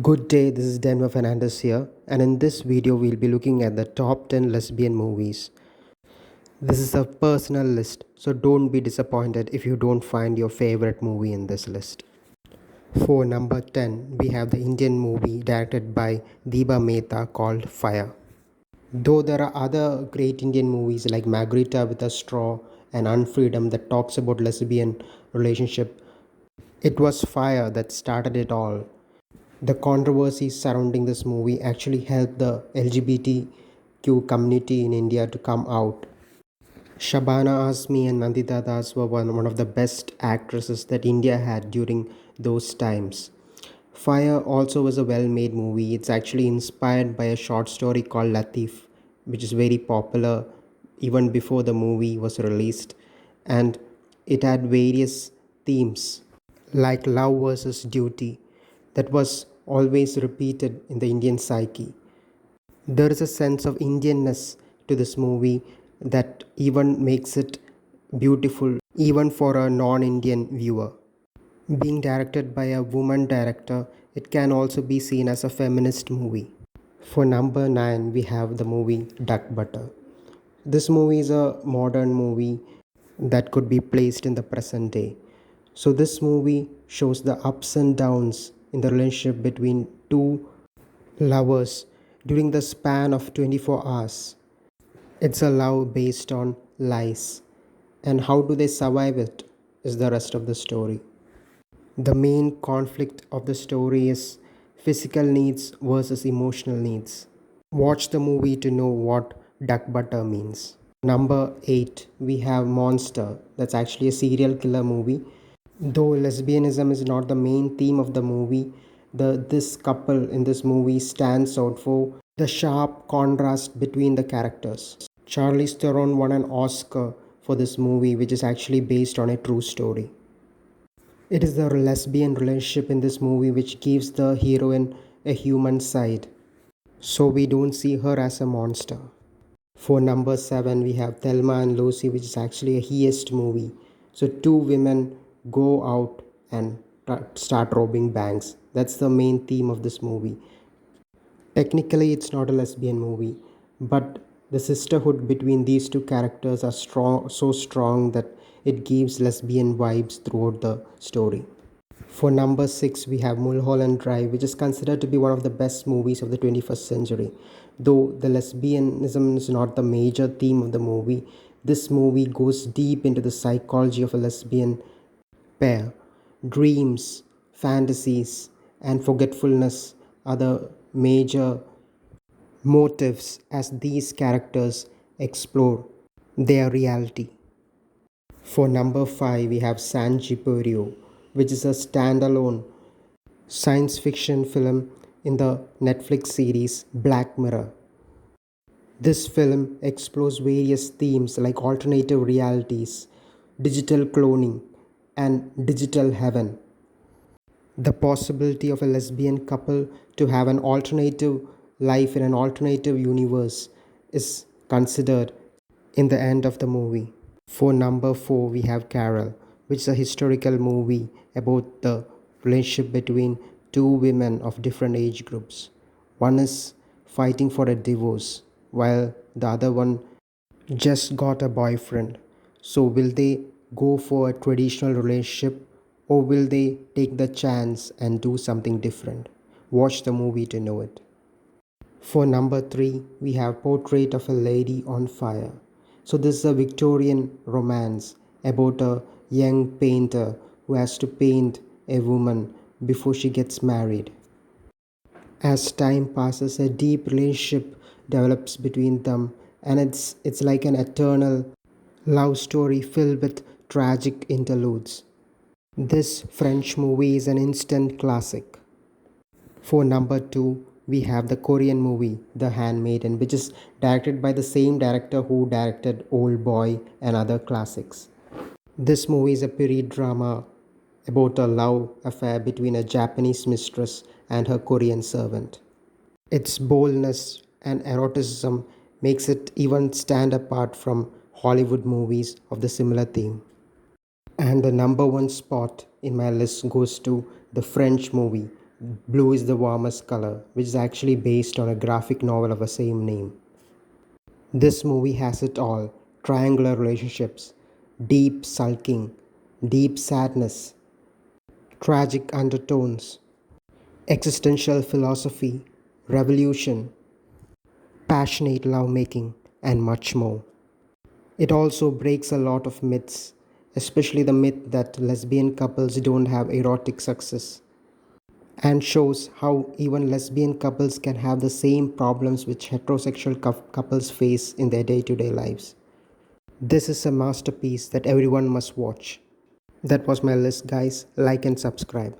Good day, this is Denver Fernandez here, and in this video, we'll be looking at the top 10 lesbian movies. This is a personal list, so don't be disappointed if you don't find your favorite movie in this list. For number 10, we have the Indian movie directed by Deepa Mehta called Fire. Though there are other great Indian movies like Margarita with a Straw and Unfreedom that talks about lesbian relationship, it was Fire that started it all. The controversies surrounding this movie actually helped the LGBTQ community in India to come out. Shabana Azmi and Nandita Das were one of the best actresses that India had during those times. Fire also was a well made movie. It's actually inspired by a short story called Latif, which is very popular even before the movie was released. And it had various themes like love versus duty that was always repeated in the Indian psyche. There is a sense of Indianness to this movie that even makes it beautiful even for a non-Indian viewer. Being directed by a woman director, it can also be seen as a feminist movie. For number 9, we have the movie Duck Butter. This movie is a modern movie that could be placed in the present day. So, this movie shows the ups and downs in the relationship between two lovers during the span of 24 hours. It's a love based on lies, and how do they survive it is the rest of the story. The main conflict of the story is physical needs versus emotional needs. Watch the movie to know what duck butter means. Number 8, we have Monster. That's actually a serial killer movie. Though lesbianism is not the main theme of the movie, this couple in this movie stands out for the sharp contrast between the characters. Charlize Theron won an Oscar for this movie, which is actually based on a true story. It is the lesbian relationship in this movie which gives the heroine a human side, so we don't see her as a monster. For number 7, we have Thelma and Lousie, which is actually a heist movie. So, two women go out and start robbing banks. That's the main theme of this movie. Technically, it's not a lesbian movie, but the sisterhood between these two characters are so strong that it gives lesbian vibes throughout the story. For number 6, we have Mulholland Drive, which is considered to be one of the best movies of the 21st century. Though the lesbianism is not the major theme of the movie, this movie goes deep into the psychology of a lesbian pair. Dreams, fantasies, and forgetfulness are the major motives as these characters explore their reality. For number 5, we have San Juperio, which is a standalone science fiction film in the Netflix series Black Mirror. This film explores various themes like alternative realities, digital cloning, and digital heaven. The possibility of a lesbian couple to have an alternative life in an alternative universe is considered in the end of the movie. For number 4, we have Carol, which is a historical movie about the relationship between two women of different age groups. One is fighting for a divorce, while the other one just got a boyfriend. So, will they go for a traditional relationship or will they take the chance and do something different? Watch the movie to know it. For number 3, we have Portrait of a Lady on Fire. So, this is a Victorian romance about a young painter who has to paint a woman before she gets married. As time passes, a deep relationship develops between them, and it's like an eternal love story filled with tragic interludes. This French movie is an instant classic. For number 2, we have the Korean movie The Handmaiden, which is directed by the same director who directed Old Boy and other classics. This movie is a period drama about a love affair between a Japanese mistress and her Korean servant. Its boldness and eroticism makes it even stand apart from Hollywood movies of the similar theme. And the number one spot in my list goes to the French movie Blue is the warmest color, which is actually based on a graphic novel of the same name. This movie has it all: triangular relationships, deep sulking, deep sadness, tragic undertones, existential philosophy, revolution, passionate lovemaking, and much more. It also breaks a lot of myths, especially the myth that lesbian couples don't have erotic success, and shows how even lesbian couples can have the same problems which heterosexual couples face in their day to day lives. This is a masterpiece that everyone must watch. That was my list, guys. Like and subscribe.